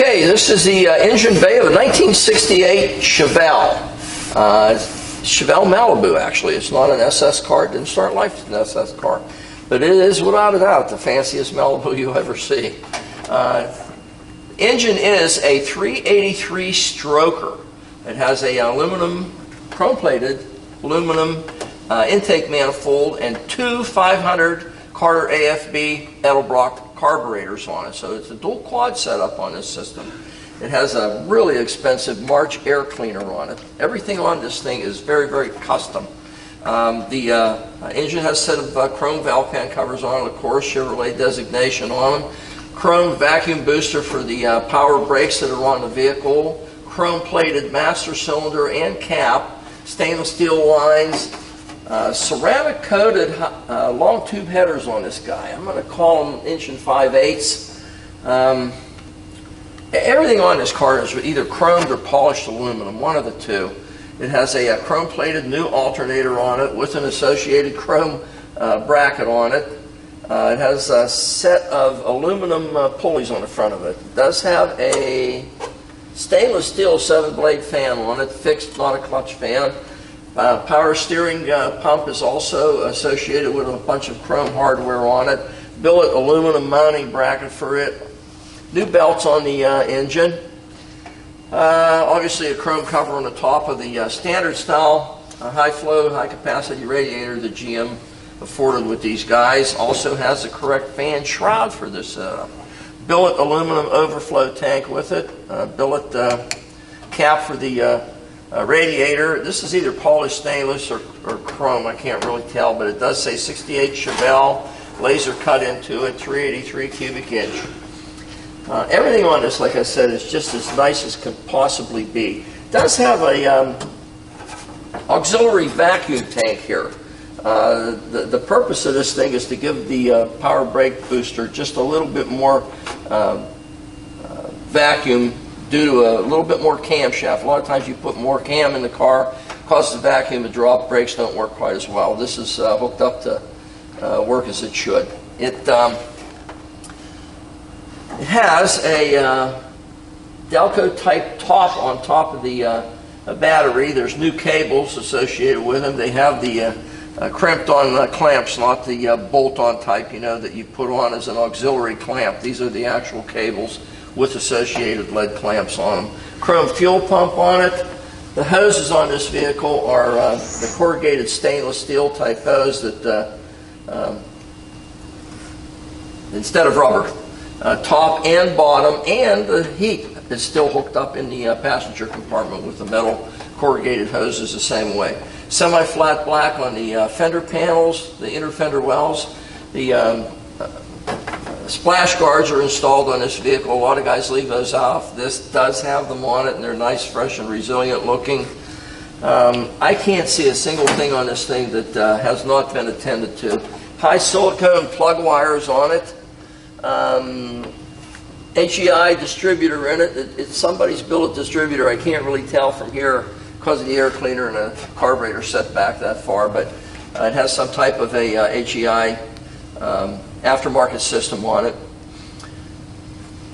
Okay, this is the engine bay of a 1968 Chevelle. Chevelle Malibu, actually. It's not an SS car. It didn't start life as an SS car. But it is, without a doubt, the fanciest Malibu you'll ever see. Engine is a 383 stroker. It has a aluminum, chrome-plated aluminum intake manifold and two 500 Carter AFB Edelbrock carburetors on it. So it's a dual quad setup on this system. It has a really expensive March air cleaner on it. Everything on this thing is very, very custom. The engine has a set of chrome valve pan covers on it, of course, Chevrolet designation on them. Chrome vacuum booster for the power brakes that are on the vehicle. Chrome plated master cylinder and cap. Stainless steel lines. Ceramic coated long tube headers on this guy. I'm going to call them 1 5/8". Everything on this car is either chromed or polished aluminum, one of the two. It has a chrome plated new alternator on it with an associated chrome bracket on it. It has a set of aluminum pulleys on the front of it. It does have a stainless steel 7-blade fan on it, fixed, not a clutch fan. Power steering pump is also associated with a bunch of chrome hardware on it. Billet aluminum mounting bracket for it. New belts on the engine. Obviously a chrome cover on the top of the standard style high flow, high capacity radiator that GM afforded with these guys. Also has the correct fan shroud for this billet aluminum overflow tank with it. Billet cap for the radiator. This is either polished stainless or chrome, I can't really tell, but it does say 68 Chevelle, laser cut into it, 383 cubic inch. Everything on this, like I said, is just as nice as can possibly be. It does have a auxiliary vacuum tank here. The purpose of this thing is to give the power brake booster just a little bit more vacuum due to a little bit more camshaft. A lot of times you put more cam in the car, causes the vacuum to drop, brakes don't work quite as well. This is hooked up to work as it should. It has a Delco type top on top of the battery. There's new cables associated with them. They have the crimped on clamps, not the bolt on type, you know, that you put on as an auxiliary clamp. These are the actual cables with associated lead clamps on them. Chrome fuel pump on it. The hoses on this vehicle are the corrugated stainless steel type hose that instead of rubber. Top and bottom, and the heat is still hooked up in the passenger compartment with the metal corrugated hoses the same way. Semi-flat black on the fender panels, the inner fender wells. The splash guards are installed on this vehicle. A lot of guys leave those off. This does have them on it, and they're nice, fresh, and resilient looking. I can't see a single thing on this thing that has not been attended to. High silicone plug wires on it. HEI distributor in it. It's somebody's billet distributor. I can't really tell from here because of the air cleaner and the carburetor set back that far, but it has some type of a HEI aftermarket system on it.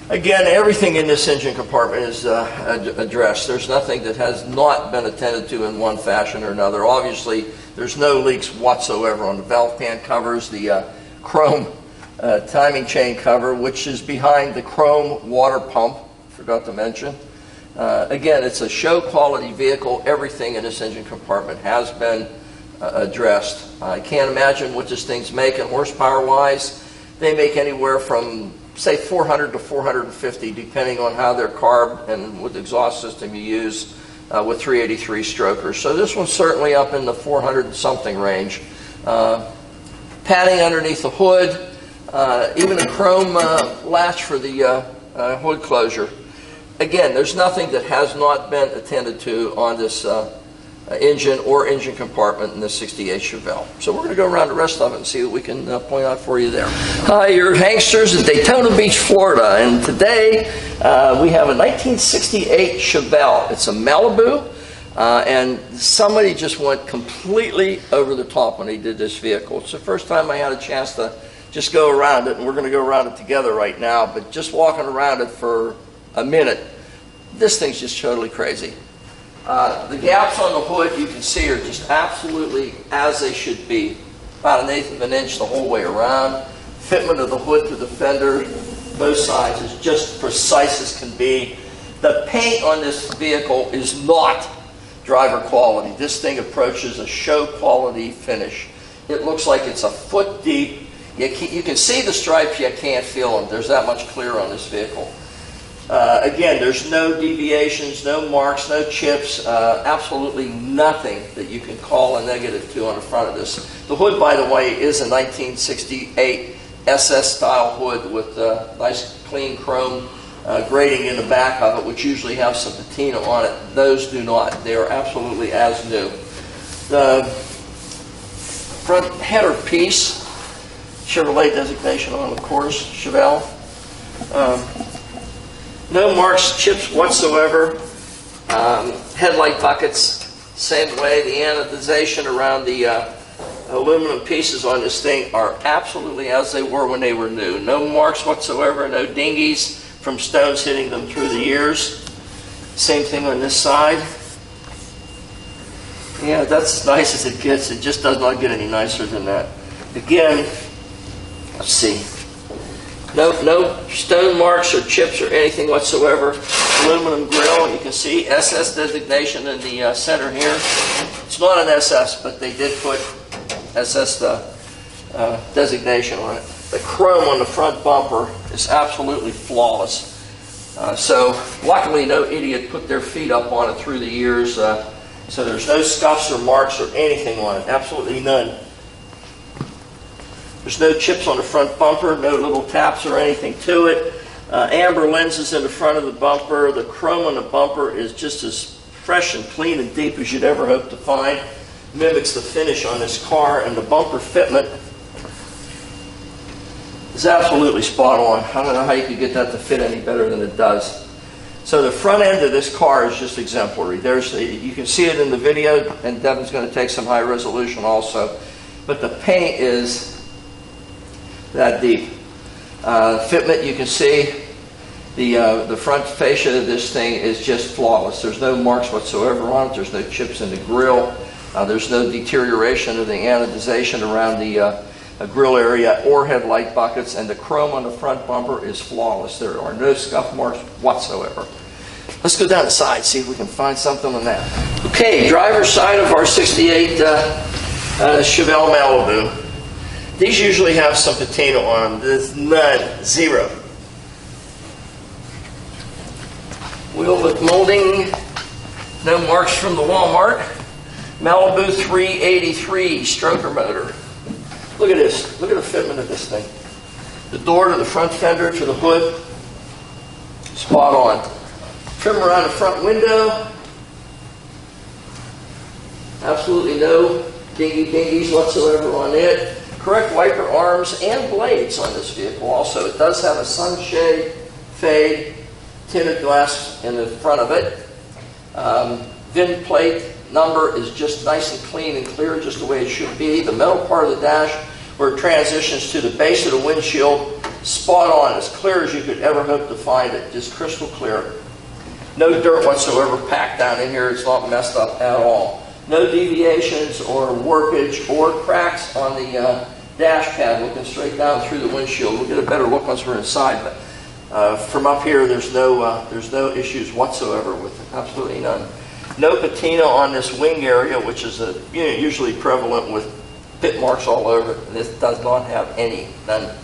Again, everything in this engine compartment is addressed. There's nothing that has not been attended to in one fashion or another. Obviously, there's no leaks whatsoever on the valve pan covers, the chrome timing chain cover, which is behind the chrome water pump, forgot to mention. Again, it's a show quality vehicle. Everything in this engine compartment has been addressed. I can't imagine what this thing's making horsepower wise. They make anywhere from say 400 to 450 depending on how they're carbed and what exhaust system you use with 383 strokers. So this one's certainly up in the 400 and something range. Padding underneath the hood, even a chrome latch for the hood closure. Again, there's nothing that has not been attended to on this engine or engine compartment in the 68 Chevelle. So we're going to go around the rest of it and see what we can point out for you there. Hi, your Hanksters at Daytona Beach, Florida, and today we have a 1968 Chevelle. It's a Malibu, and somebody just went completely over the top when they did this vehicle. It's the first time I had a chance to just go around it, and we're going to go around it together right now, but just walking around it for a minute. This thing's just totally crazy. The gaps on the hood, you can see, are just absolutely as they should be. About 1/8 of an inch the whole way around. Fitment of the hood to the fender, both sides, is just precise as can be. The paint on this vehicle is not driver quality. This thing approaches a show quality finish. It looks like it's a foot deep. You can see the stripes, you can't feel them. There's that much clear on this vehicle. Again, there's no deviations, no marks, no chips, absolutely nothing that you can call a negative to on the front of this. The hood, by the way, is a 1968 SS style hood with nice clean chrome grating in the back of it, which usually have some patina on it. Those do not. They are absolutely as new. The front header piece, Chevrolet designation on, of course, Chevelle. No marks, chips whatsoever. Headlight buckets, same way. The anodization around the aluminum pieces on this thing are absolutely as they were when they were new. No marks whatsoever, no dinghies from stones hitting them through the years. Same thing on this side. Yeah, that's as nice as it gets. It just does not get any nicer than that. Again, let's see. No stone marks or chips or anything whatsoever. Aluminum grill, you can see SS designation in the center here. It's not an SS, but they did put SS designation on it. The chrome on the front bumper is absolutely flawless. So luckily no idiot put their feet up on it through the years, so there's no scuffs or marks or anything on it, absolutely none. There's no chips on the front bumper, no little taps or anything to it. Amber lenses in the front of the bumper. The chrome on the bumper is just as fresh and clean and deep as you'd ever hope to find. Mimics the finish on this car, and the bumper fitment is absolutely spot on. I don't know how you could get that to fit any better than it does. So the front end of this car is just exemplary. You can see it in the video, and Devin's going to take some high resolution also. But the paint is that deep. Fitment, you can see the front fascia of this thing is just flawless. There's no marks whatsoever on it. There's no chips in the grill. There's no deterioration of the anodization around the grill area or headlight buckets, and the chrome on the front bumper is flawless. There are no scuff marks whatsoever. Let's go down the side, see if we can find something on that. Okay, driver's side of our 68 Chevelle Malibu. These usually have some patina on them. There's none, zero. Wheel lip molding, no marks from the Walmart. Malibu 383 stroker motor. Look at this. Look at the fitment of this thing. The door to the front fender to the hood, spot on. Trim around the front window. Absolutely no dingies whatsoever on it. Correct wiper arms and blades on this vehicle also. It does have a sunshade, fade, tinted glass in the front of it. VIN plate number is just nice and clean and clear, just the way it should be. The metal part of the dash, where it transitions to the base of the windshield, spot on, as clear as you could ever hope to find it, just crystal clear. No dirt whatsoever packed down in here. It's not messed up at all. No deviations or warpage or cracks on the dash pad looking straight down through the windshield. We'll get a better look once we're inside, but from up here there's no issues whatsoever with it. Absolutely none. No patina on this wing area, which is usually prevalent with pit marks all over it. This does not have any, none.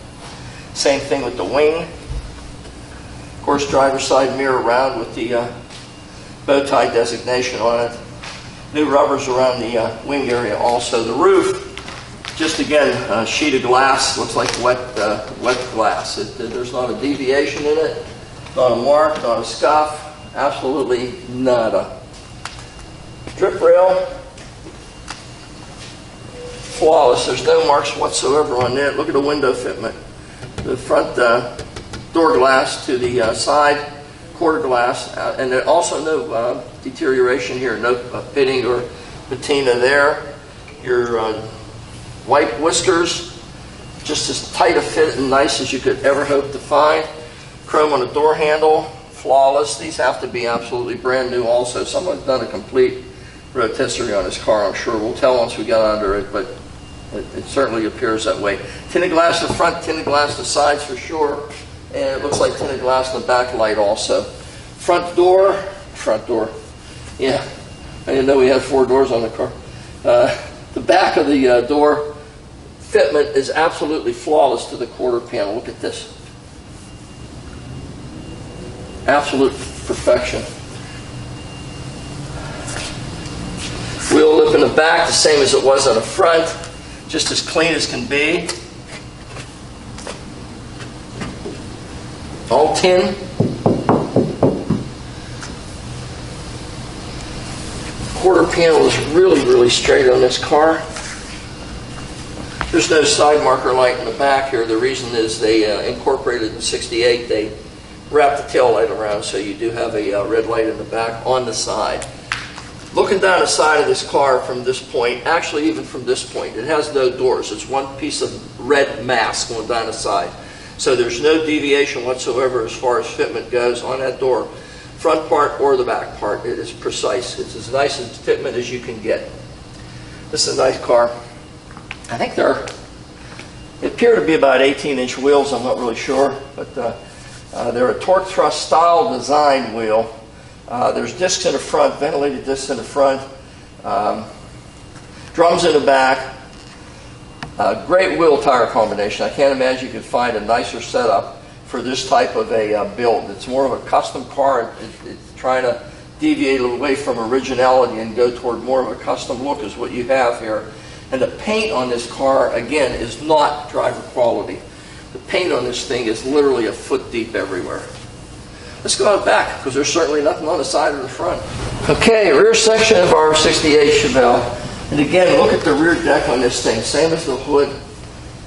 Same thing with the wing. Of course, driver's side mirror round with the bow tie designation on it. New rubbers around the wing area also. The roof, just again, a sheet of glass, looks like wet glass. There's not a deviation in it, not a mark, not a scuff, absolutely nada. Drip rail, flawless. There's no marks whatsoever on it. Look at the window fitment. The front door glass to the side quarter glass, and there also no deterioration here, no pitting or patina there. Your white whiskers, just as tight a fit and nice as you could ever hope to find. Chrome on the door handle, flawless. These have to be absolutely brand new also. Someone's done a complete rotisserie on this car, I'm sure. We'll tell once we get under it, but it certainly appears that way. Tinted glass in the front, tinted glass in the sides for sure, and it looks like tinted glass in the back light also. Front door, yeah, I didn't know we had 4 doors on the car. The back of the door fitment is absolutely flawless to the quarter panel. Look at this. Absolute perfection. Wheel lip in the back, the same as it was on the front, just as clean as can be. All tin. Quarter panel is really, really straight on this car. There's no side marker light in the back here. The reason is they incorporated in '68, they wrapped the tail light around, so you do have a red light in the back on the side. Looking down the side of this car from this point, actually even from this point, it has no doors. It's one piece of red mass going down the side. So there's no deviation whatsoever as far as fitment goes on that door. Front part or the back part, it is precise. It's as nice a fitment as you can get. This is a nice car. I think they appear to be about 18-inch wheels, I'm not really sure, but they're a torque thrust style design wheel. There's discs in the front, ventilated discs in the front, drums in the back. Great wheel tire combination. I can't imagine you could find a nicer setup for this type of a build. It's more of a custom car. It's trying to deviate away from originality and go toward more of a custom look is what you have here. And the paint on this car, again, is not driver quality. The paint on this thing is literally a foot deep everywhere. Let's go out back, because there's certainly nothing on the side or the front. Okay, rear section of our '68 Chevelle. And again, look at the rear deck on this thing. Same as the hood.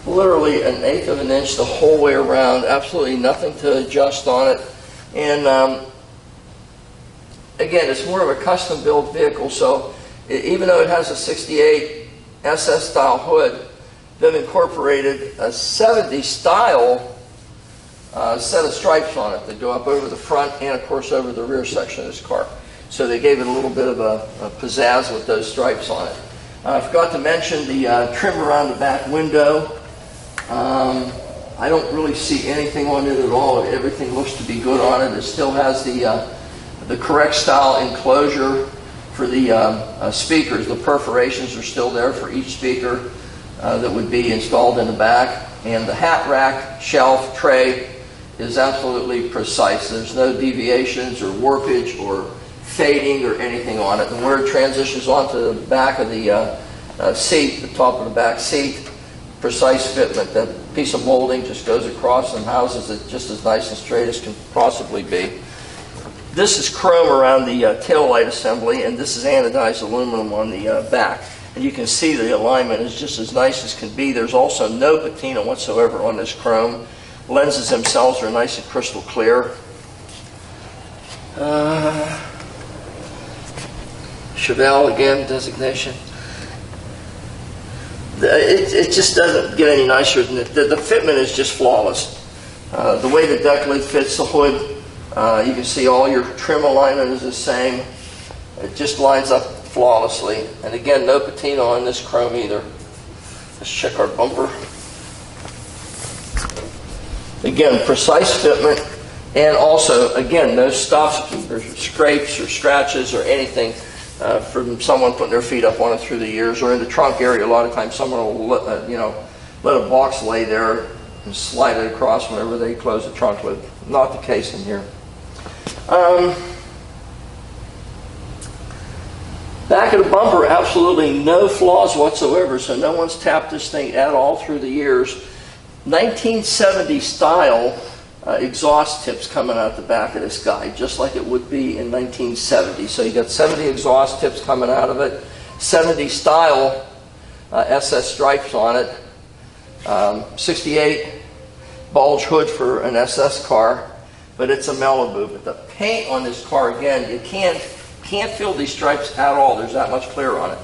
Literally 1/8 of an inch the whole way around. Absolutely nothing to adjust on it. And again, it's more of a custom built vehicle, so even though it has a '68 SS style hood, they've incorporated a '70s style set of stripes on it that go up over the front and of course over the rear section of this car. So they gave it a little bit of a pizzazz with those stripes on it. I forgot to mention the trim around the back window. I don't really see anything on it at all. Everything looks to be good on it. It still has the correct style enclosure for the speakers. The perforations are still there for each speaker that would be installed in the back. And the hat rack, shelf, tray is absolutely precise. There's no deviations or warpage or fading or anything on it. And where it transitions onto the back of the seat, the top of the back seat, precise fitment. That piece of molding just goes across and houses it just as nice and straight as can possibly be. This is chrome around the tail light assembly, and this is anodized aluminum on the back. And you can see the alignment is just as nice as can be. There's also no patina whatsoever on this chrome. Lenses themselves are nice and crystal clear. Chevelle again, designation. It just doesn't get any nicer than it. The fitment is just flawless. The way the deck lid fits the hood, you can see all your trim alignment is the same. It just lines up flawlessly. And again, no patina on this chrome either. Let's check our bumper. Again, precise fitment, and also, again, no scuffs or scrapes or scratches or anything from someone putting their feet up on it through the years, or in the trunk area. A lot of times someone will let a box lay there and slide it across whenever they close the trunk lid. Not the case in here. Back of the bumper, absolutely no flaws whatsoever, so no one's tapped this thing at all through the years. 1970 style exhaust tips coming out the back of this guy, just like it would be in 1970. So you got 70 exhaust tips coming out of it, 70 style SS stripes on it, 68 bulge hood for an SS car, but it's a Malibu. But the paint on this car, again, you can't feel these stripes at all. There's that much clear on it.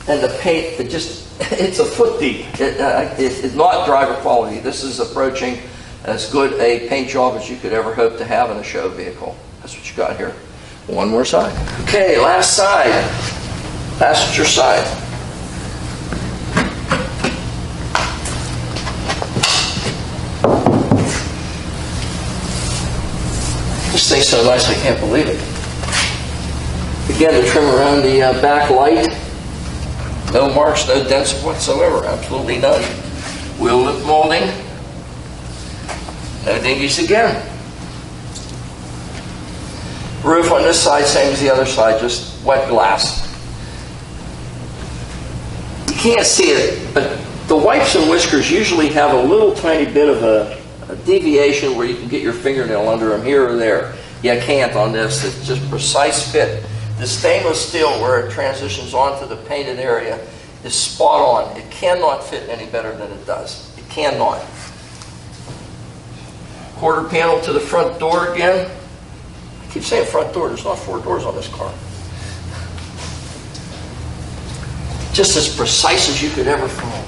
And the paint, it's a foot deep. It's not driver quality. This is approaching as good a paint job as you could ever hope to have in a show vehicle. That's what you got here. One more side. Okay, last side. Passenger side. This thing's so nice I can't believe it. Again, the trim around the back light. No marks, no dents whatsoever. Absolutely none. Wheel lip molding. No dinghies again. Roof on this side, same as the other side, just wet glass. You can't see it, but the wipes and whiskers usually have a little tiny bit of a deviation where you can get your fingernail under them here or there. You can't on this. It's just precise fit. The stainless steel where it transitions onto the painted area is spot on. It cannot fit any better than it does. It cannot. Quarter panel to the front door again. I keep saying front door. There's not 4 doors on this car. Just as precise as you could ever find.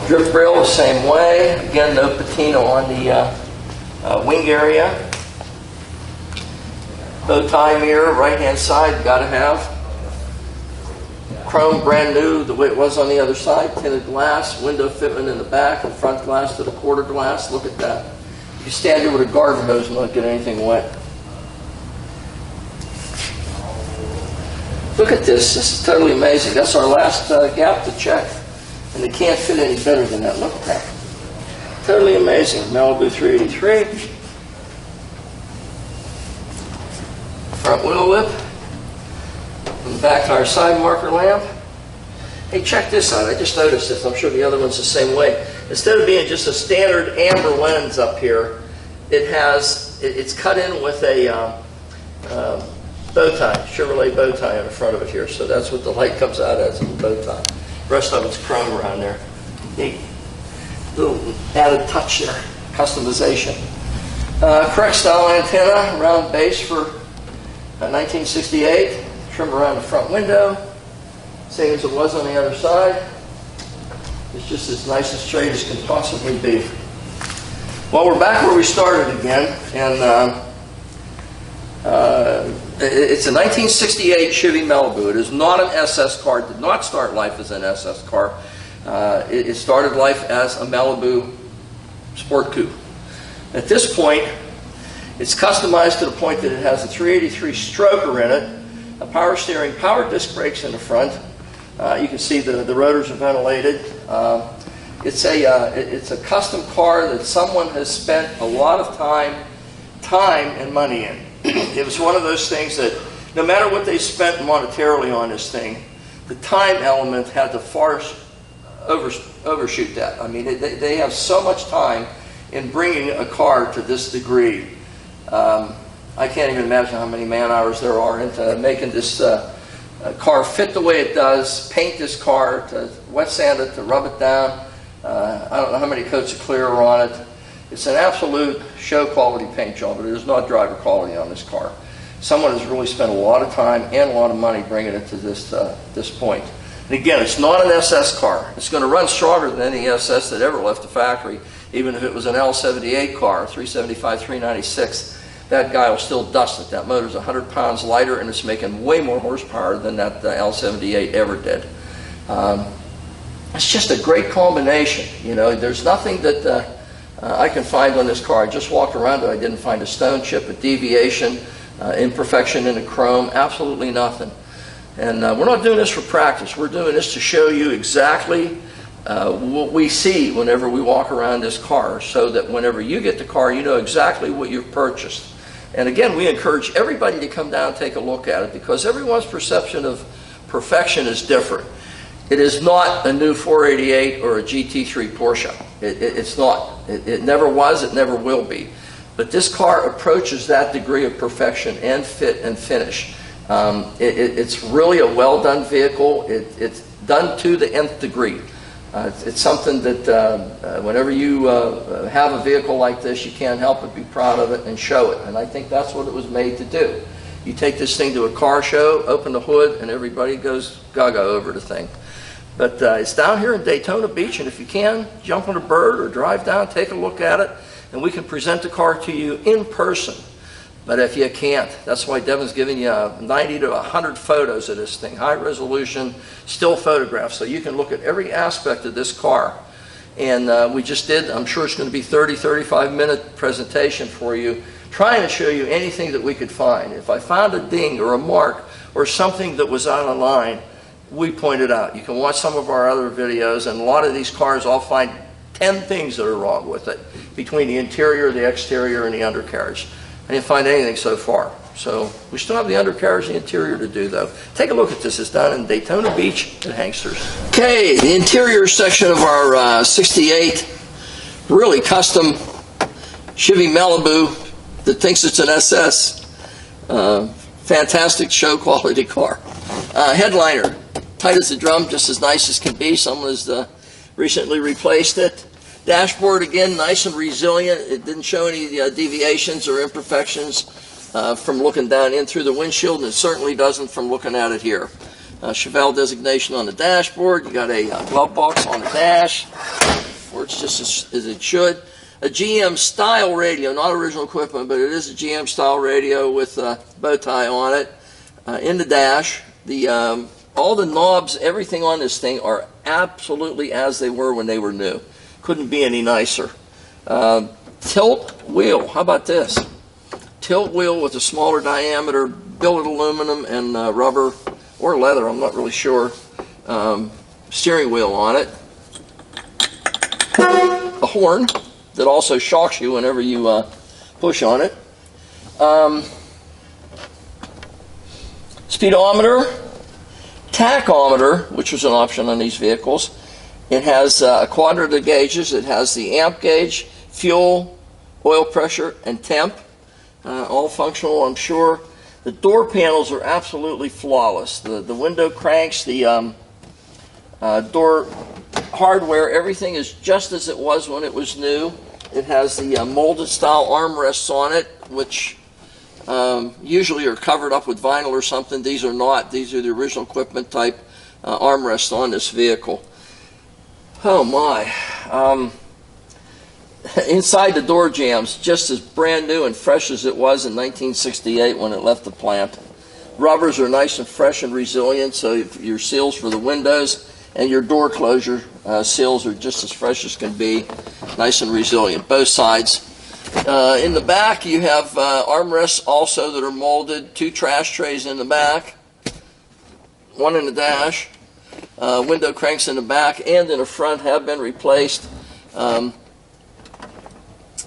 Drip rail the same way. Again, no patina on the wing area. Bow tie mirror, right hand side, got to have. Chrome, brand new, the way it was on the other side. Tinted glass, window fitment in the back, and front glass to the quarter glass. Look at that. You stand here with a garden hose and not get anything wet. Look at this. This is totally amazing. That's our last gap to check. And they can't fit any better than that. Look at that. Totally amazing. Malibu 383. Front wheel lip. And back to our side marker lamp. Hey, check this out. I just noticed this. I'm sure the other one's the same way. Instead of being just a standard amber lens up here, it's cut in with a bow tie, Chevrolet bow tie on the front of it here. So that's what the light comes out as, a bow tie. The rest of it's chrome around there. Neat. Little added touch there. Customization. Correct style antenna, round base for 1968. Trim around the front window. Same as it was on the other side. It's just as nice and straight as can possibly be. Well, we're back where we started again. And it's a 1968 Chevy Malibu. It is not an SS car. It did not start life as an SS car. It started life as a Malibu Sport Coupe. At this point, it's customized to the point that it has a 383 stroker in it, a power steering, power disc brakes in the front. You can see the rotors are ventilated. It's a custom car that someone has spent a lot of time and money in. It was one of those things that no matter what they spent monetarily on this thing, the time element had to far overshoot that. I mean, they have so much time in bringing a car to this degree. I can't even imagine how many man hours there are into making this car fit the way it does, paint this car, to wet sand it, to rub it down. I don't know how many coats of clear are on it. It's an absolute show quality paint job, but it is not driver quality on this car. Someone has really spent a lot of time and a lot of money bringing it to this point. And again, it's not an SS car. It's going to run stronger than any SS that ever left the factory. Even if it was an L78 car, 375, 396, that guy will still dust it. That motor's 100 pounds lighter, and it's making way more horsepower than that L78 ever did. It's just a great combination. You know, there's nothing that I can find on this car. I just walked around it. I didn't find a stone chip, a deviation, imperfection in the chrome, absolutely nothing. And we're not doing this for practice. We're doing this to show you exactly what we see whenever we walk around this car, so that whenever you get the car, you know exactly what you've purchased. And again, we encourage everybody to come down and take a look at it, because everyone's perception of perfection is different. It is not a new 488 or a GT3 Porsche. It's not. It never was. It never will be. But this car approaches that degree of perfection and fit and finish. It's really a well-done vehicle. It's done to the nth degree. It's something that whenever you have a vehicle like this, you can't help but be proud of it and show it. And I think that's what it was made to do. You take this thing to a car show, open the hood, and everybody goes gaga over the thing. But it's down here in Daytona Beach, and if you can, jump on a bird or drive down, take a look at it, and we can present the car to you in person. But if you can't, that's why Devin's giving you 90 to 100 photos of this thing, high resolution, still photographs, so you can look at every aspect of this car. And we just did, I'm sure it's going to be 30, 35-minute presentation for you, trying to show you anything that we could find. If I found a ding or a mark or something that was out of line, we pointed out. You can watch some of our other videos, and a lot of these cars, I'll find 10 things that are wrong with it, between the interior, the exterior, and the undercarriage. I didn't find anything so far. So we still have the undercarriage and the interior to do, though. Take a look at this. It's down in Daytona Beach at Hangsters. Okay, the interior section of our 68, really custom Chevy Malibu that thinks it's an SS. Fantastic show quality car. Headliner, tight as a drum, just as nice as can be. Someone has recently replaced it. Dashboard, again, nice and resilient. It didn't show any deviations or imperfections from looking down in through the windshield, and it certainly doesn't from looking at it here. Chevelle designation on the dashboard. You got a glove box on the dash, works just as it should. A GM style radio, not original equipment, but it is a GM style radio with a bow tie on it. In the dash, all the knobs, everything on this thing are absolutely as they were when they were new. Couldn't be any nicer. Tilt wheel, how about this? Tilt wheel with a smaller diameter, billet aluminum and rubber or leather, I'm not really sure. Steering wheel on it. A horn that also shocks you whenever you push on it. Speedometer, tachometer, which was an option on these vehicles. It has a quadrant of gauges. It has the amp gauge, fuel, oil pressure, and temp. All functional, I'm sure. The door panels are absolutely flawless. The window cranks, the door hardware, everything is just as it was when it was new. It has the molded style armrests on it, which usually are covered up with vinyl or something. These are not. These are the original equipment type armrests on this vehicle. Oh my. Inside the door jambs, just as brand new and fresh as it was in 1968 when it left the plant. Rubbers are nice and fresh and resilient, so your seals for the windows and your door closure seals are just as fresh as can be, nice and resilient, both sides. In the back, you have armrests also that are molded, 2 trash trays in the back, 1 in the dash. Window cranks in the back and in the front have been replaced, and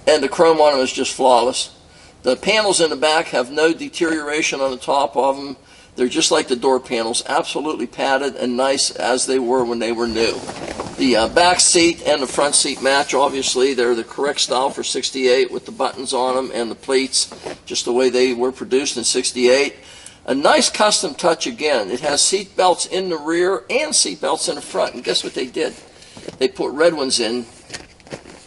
the chrome on them is just flawless. The panels in the back have no deterioration on the top of them. They're just like the door panels, absolutely padded and nice as they were when they were new. The back seat and the front seat match, obviously. They're the correct style for 68 with the buttons on them and the pleats, just the way they were produced in 68. A nice custom touch again. It has seat belts in the rear and seat belts in the front. And guess what they did? They put red ones in,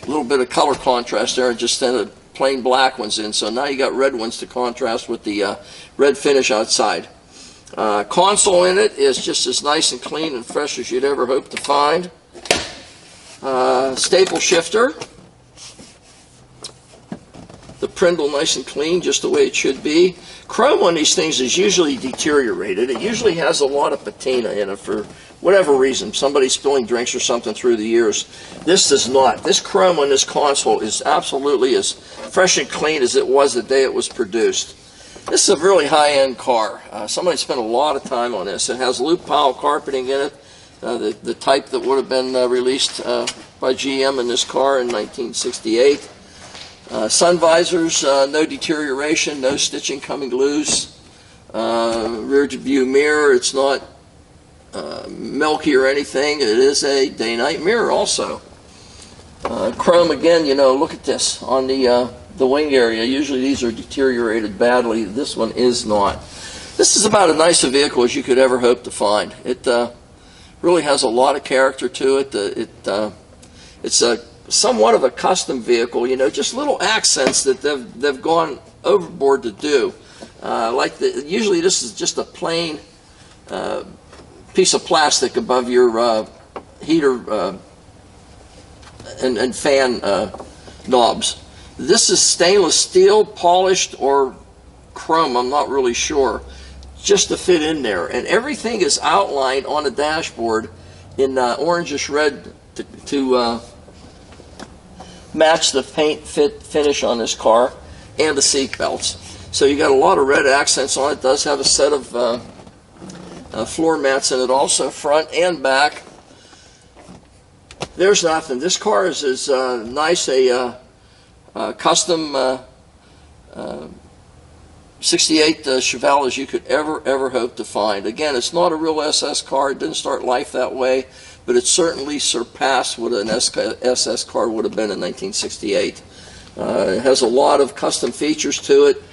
a little bit of color contrast there, and just sent a plain black ones in. So now you got red ones to contrast with the red finish outside. Console in it is just as nice and clean and fresh as you'd ever hope to find. Staple shifter. The Prindle nice and clean, just the way it should be. Chrome on these things is usually deteriorated. It usually has a lot of patina in it for whatever reason. Somebody spilling drinks or something through the years. This does not. This chrome on this console is absolutely as fresh and clean as it was the day it was produced. This is a really high-end car. Somebody spent a lot of time on this. It has loop pile carpeting in it, the type that would have been released by GM in this car in 1968. Sun visors, no deterioration, no stitching coming loose. Rear view mirror, it's not milky or anything. It is a day-night mirror also. Chrome again, you know, look at this on the wing area. Usually these are deteriorated badly. This one is not. This is about as nice a vehicle as you could ever hope to find. It really has a lot of character to it. It's a somewhat of a custom vehicle, you know, just little accents that they've gone overboard to do. Usually this is just a plain piece of plastic above your heater and fan knobs. This is stainless steel, polished, or chrome, I'm not really sure, just to fit in there. And everything is outlined on the dashboard in orangish red to match the paint finish on this car and the seat belts. So you got a lot of red accents on it. It does have a set of floor mats in it also, front and back. There's nothing. This car is as nice a custom 68 Chevelle as you could ever hope to find. Again, it's not a real SS car. It didn't start life that way, but it certainly surpassed what an SS car would have been in 1968. It has a lot of custom features to it,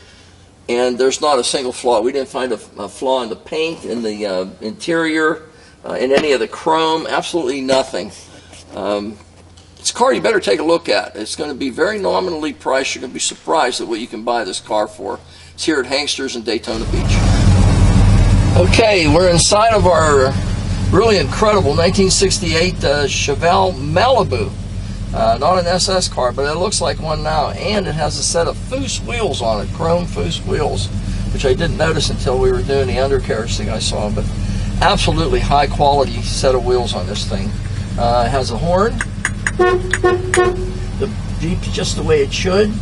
and there's not a single flaw. We didn't find a flaw in the paint, in the interior, in any of the chrome, absolutely nothing. It's a car you better take a look at. It's going to be very nominally priced. You're going to be surprised at what you can buy this car for. It's here at Hangsters in Daytona Beach. Okay, we're inside of our really incredible 1968 Chevelle Malibu. Not an SS car, but it looks like one now. And it has a set of Foose wheels on it, chrome Foose wheels, which I didn't notice until we were doing the undercarriage thing I saw. But absolutely high quality set of wheels on this thing. It has a horn. The Jeep just the way it should.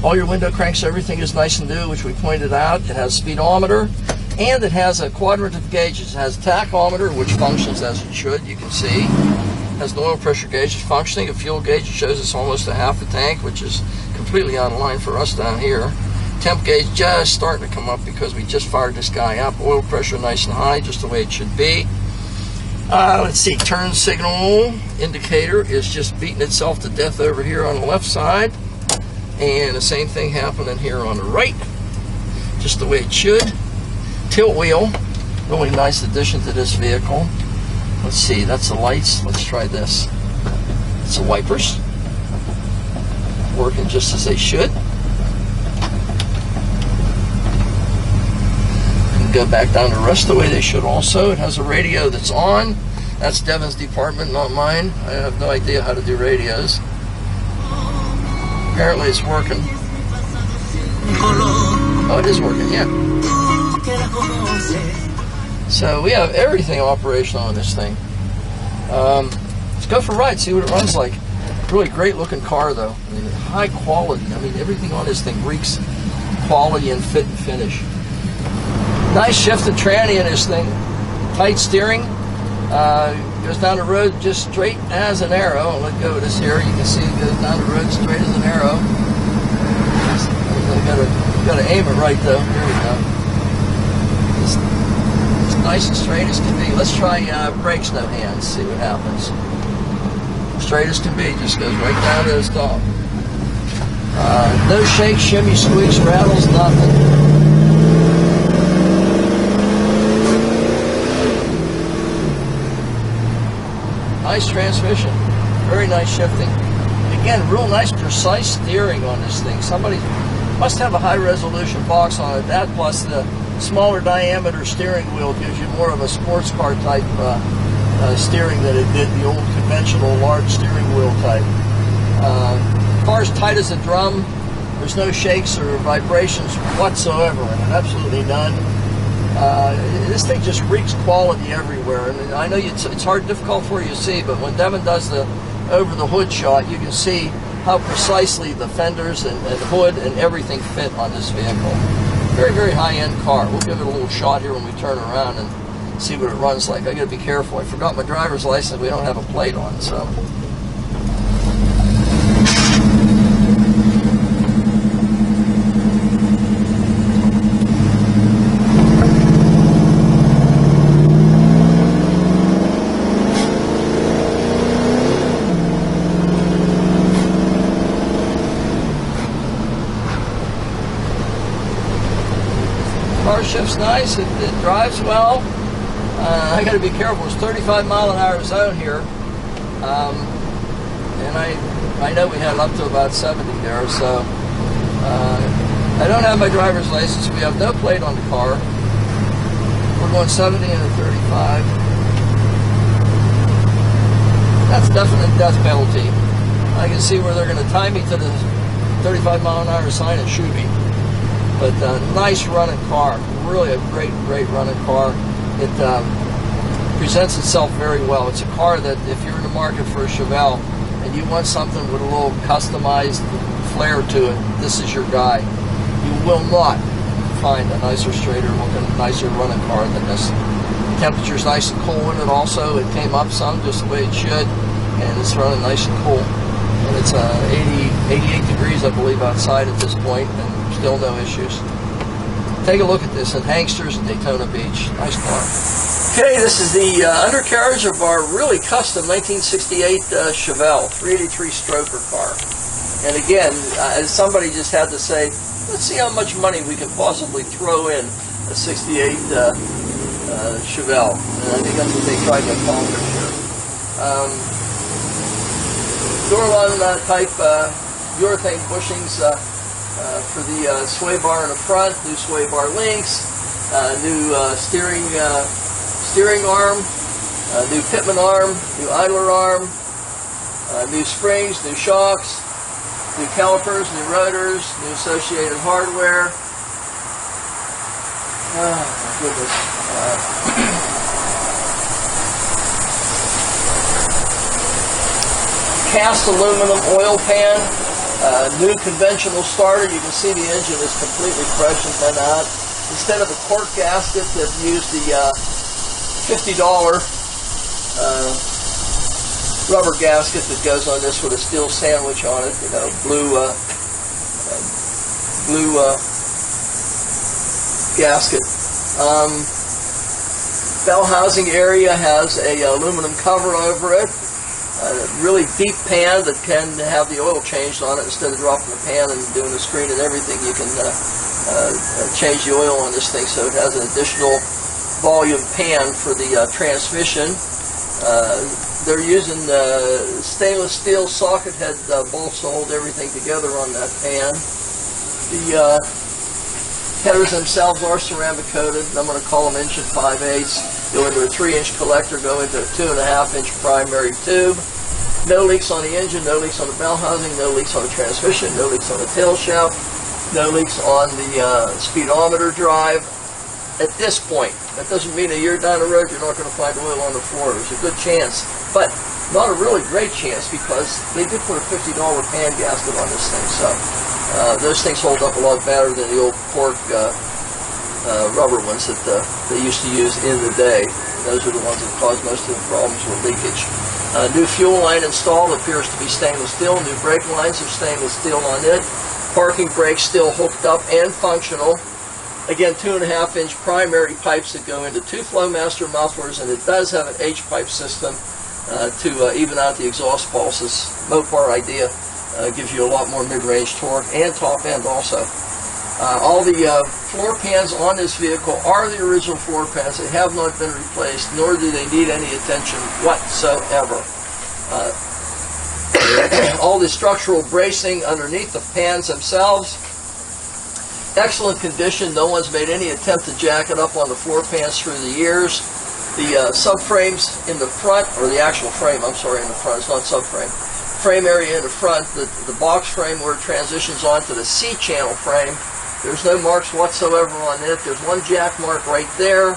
All your window cranks, everything is nice and new, which we pointed out. It has a speedometer, and it has a quadrant of gauges. It has a tachometer, which functions as it should, you can see. It has an oil pressure gauge functioning, a fuel gauge. It shows us almost a half a tank, which is completely out of line for us down here. Temp gauge just starting to come up because we just fired this guy up. Oil pressure nice and high, just the way it should be. Let's see, turn signal indicator is just beating itself to death over here on the left side. And the same thing happening here on the right, just the way it should. Tilt wheel, really nice addition to this vehicle. Let's see, that's the lights. Let's try this. It's the wipers, working just as they should. And go back down the rest the way they should also. It has a radio that's on. That's Devin's department, not mine. I have no idea how to do radios. Apparently it's working. Oh, it is working, yeah. So we have everything operational on this thing. Let's go for a ride, see what it runs like. Really great looking car though. I mean, high quality. I mean, everything on this thing reeks quality and fit and finish. Nice shifted tranny in this thing. Tight steering. Goes down the road just straight as an arrow. I'll let go of this here. You can see it goes down the road straight as an arrow. Got to aim it right though. Here we go. It's nice and straight as can be. Let's try brakes no hands. See what happens. Straight as can be. Just goes right down to the stop. No shakes, shimmy, squeaks, rattles, nothing. Nice transmission, very nice shifting. Again, real nice precise steering on this thing. Somebody must have a high resolution box on it. That plus the smaller diameter steering wheel gives you more of a sports car type steering than it did the old conventional large steering wheel type. Car's tight as a drum. There's no shakes or vibrations whatsoever in it, absolutely none. This thing just reeks quality everywhere. I mean, I know it's hard, difficult for you to see, but when Devin does the over the hood shot, you can see how precisely the fenders and hood and everything fit on this vehicle. Very, very high-end car. We'll give it a little shot here when we turn around and see what it runs like. I got to be careful. I forgot my driver's license. We don't have a plate on, so. Car shifts nice, it drives well. I got to be careful, it's 35-mile-an-hour zone here. And I know we had up to about 70 there, so I don't have my driver's license. We have no plate on the car. We're going 70 and a 35. That's definite death penalty. I can see where they're going to tie me to the 35-mile-an-hour sign and shoot me. But nice running car, really a great running car. It presents itself very well. It's a car that if you're in the market for a Chevelle and you want something with a little customized flair to it, this is your guy. You will not find a nicer, straighter looking, nicer running car than this. Temperature's nice and cool in it also. It came up some just the way it should, and it's running nice and cool. And it's 88 degrees, I believe, outside at this point, and still no issues. Take a look at this in Hanksters and Daytona Beach. Nice car. Okay, this is the undercarriage of our really custom 1968 Chevelle 383 stroker car. And again, somebody just had to say, let's see how much money we can possibly throw in a 68 Chevelle. And I think that's what they tried to accomplish here. Door-on type urethane bushings for the sway bar in the front, new sway bar links, new steering arm, new pitman arm, new idler arm, new springs, new shocks, new calipers, new rotors, new associated hardware. Oh my goodness. Cast aluminum oil pan, new conventional starter. You can see the engine is completely fresh and been out. Instead of a cork gasket, they've used the $50 rubber gasket that goes on this with a steel sandwich on it. You know, blue gasket. Bell housing area has a aluminum cover over it. A really deep pan that can have the oil changed on it. Instead of dropping the pan and doing the screen and everything, you can change the oil on this thing, so it has an additional volume pan for the transmission. They're using stainless steel socket head bolts to hold everything together on that pan. The headers themselves are ceramic coated, and I'm going to call them 1 5/8. Go into a 3-inch collector, go into a 2.5-inch primary tube. No leaks on the engine, no leaks on the bell housing, no leaks on the transmission, no leaks on the tail shaft, no leaks on the speedometer drive. At this point, that doesn't mean a year down the road you're not going to find oil on the floor. There's a good chance, but not a really great chance, because they did put a $50 pan gasket on this thing. So those things hold up a lot better than the old cork rubber ones that they used to use in the day. Those are the ones that cause most of the problems with leakage. New fuel line installed, appears to be stainless steel. New brake lines are stainless steel on it. Parking brakes still hooked up and functional. Again, 2.5-inch primary pipes that go into 2 Flowmaster mufflers, and it does have an H-pipe system to even out the exhaust pulses. Mopar idea gives you a lot more mid-range torque and top end also. All the floor pans on this vehicle are the original floor pans. They have not been replaced, nor do they need any attention whatsoever. All the structural bracing underneath the pans themselves, excellent condition. No one's made any attempt to jack it up on the floor pans through the years. The subframes in the front, or the actual frame, I'm sorry, in the front, it's not subframe. Frame area in the front, the box frame where it transitions onto the C-channel frame, there's no marks whatsoever on it. There's one jack mark right there,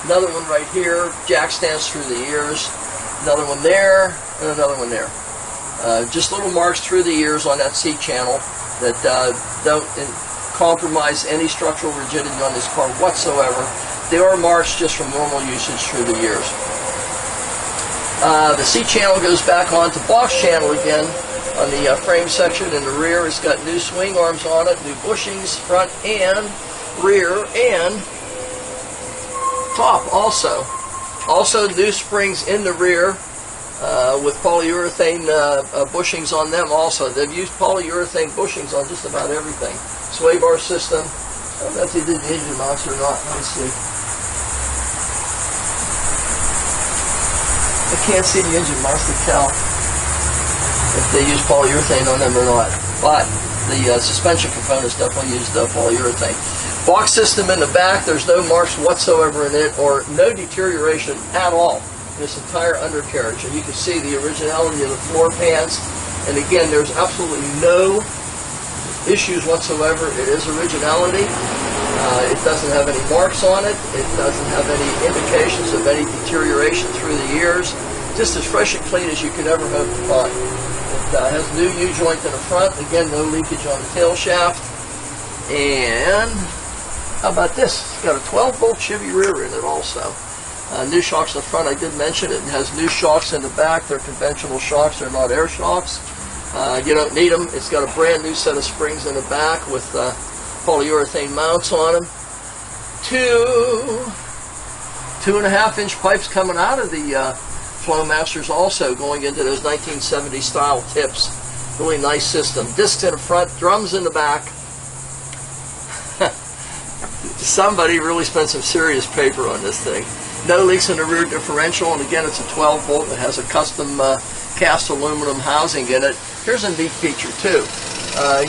another one right here, jack stands through the ears, another one there, and another one there. Just little marks through the ears on that C-channel that don't compromise any structural rigidity on this car whatsoever. There are marks just from normal usage through the years. The C-channel goes back onto box channel again on the frame section in the rear. It's got new swing arms on it, new bushings front and rear and top also. Also new springs in the rear with polyurethane bushings on them also. They've used polyurethane bushings on just about everything. Sway bar system. I don't know if they did the engine mounts or not. Let me see. I can't see the engine mounts to tell if they use polyurethane on them or not. But the suspension components definitely used polyurethane. Box system in the back. There's no marks whatsoever in it, or no deterioration at all this entire undercarriage, and you can see the originality of the floor pans. And again, there's absolutely no issues whatsoever. It is originality. It doesn't have any marks on it. It doesn't have any indications of any deterioration through the years. Just as fresh and clean as you could ever hope to find. It has a new U-joint in the front. Again, no leakage on the tail shaft. And how about this? It's got a 12-bolt Chevy rear in it also. New shocks in the front, I did mention it. It has new shocks in the back. They're conventional shocks. They're not air shocks. You don't need them. It's got a brand new set of springs in the back with polyurethane mounts on them. 2.5-inch pipes coming out of the Flowmasters also, going into those 1970 style tips. Really nice system. Discs in the front, drums in the back. Somebody really spent some serious paper on this thing. No leaks in the rear differential, and again, it's a 12-volt. It has a custom cast aluminum housing in it. Here's a neat feature too.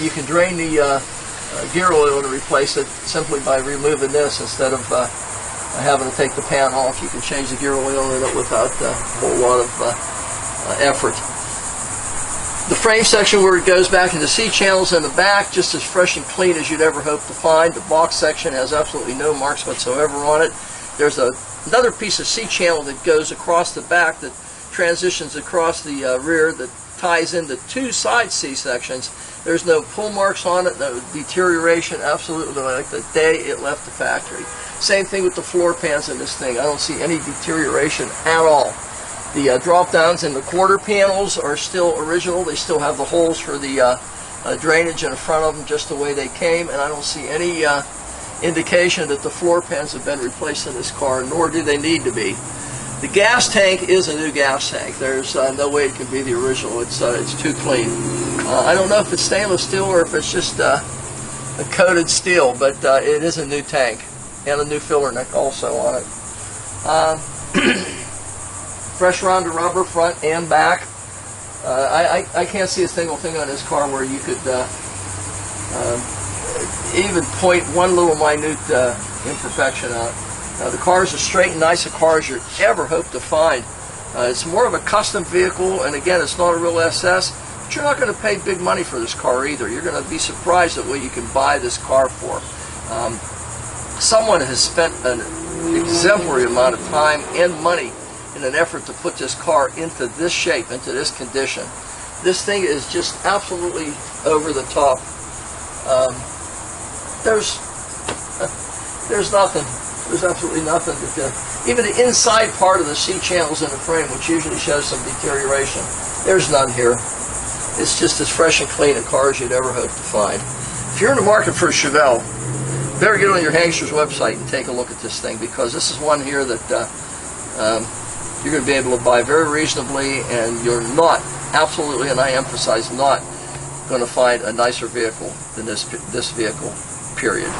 You can drain the gear oil and replace it simply by removing this instead of having to take the pan off. You can change the gear oil in it without a whole lot of effort. The frame section where it goes back into C channels in the back, just as fresh and clean as you'd ever hope to find. The box section has absolutely no marks whatsoever on it. There's another piece of C channel that goes across the back that transitions across the rear that ties into two side C sections. There's no pull marks on it, no deterioration, absolutely like the day it left the factory. Same thing with the floor pans in this thing. I don't see any deterioration at all. The drop downs in the quarter panels are still original. They still have the holes for the drainage in the front of them just the way they came, and I don't see any indication that the floor pans have been replaced in this car, nor do they need to be. The gas tank is a new gas tank. There's no way it can be the original. It's too clean. I don't know if it's stainless steel or if it's just a coated steel, but it is a new tank, and a new filler neck also on it. Fresh round of rubber front and back. I can't see a single thing on this car where you could even point one little minute imperfection out. The car is as straight and nice a car as you'd ever hope to find. It's more of a custom vehicle, and again, it's not a real SS, but you're not going to pay big money for this car either. You're going to be surprised at what you can buy this car for. Someone has spent an exemplary amount of time and money in an effort to put this car into this shape, into this condition. This thing is just absolutely over the top. There's nothing. There's absolutely nothing to do. Even the inside part of the C channels in the frame, which usually shows some deterioration, there's none here. It's just as fresh and clean a car as you'd ever hope to find. If you're in the market for a Chevelle, better get on your Hangster's website and take a look at this thing, because this is one here that you're going to be able to buy very reasonably, and you're not, absolutely, and I emphasize not, going to find a nicer vehicle than this vehicle, period.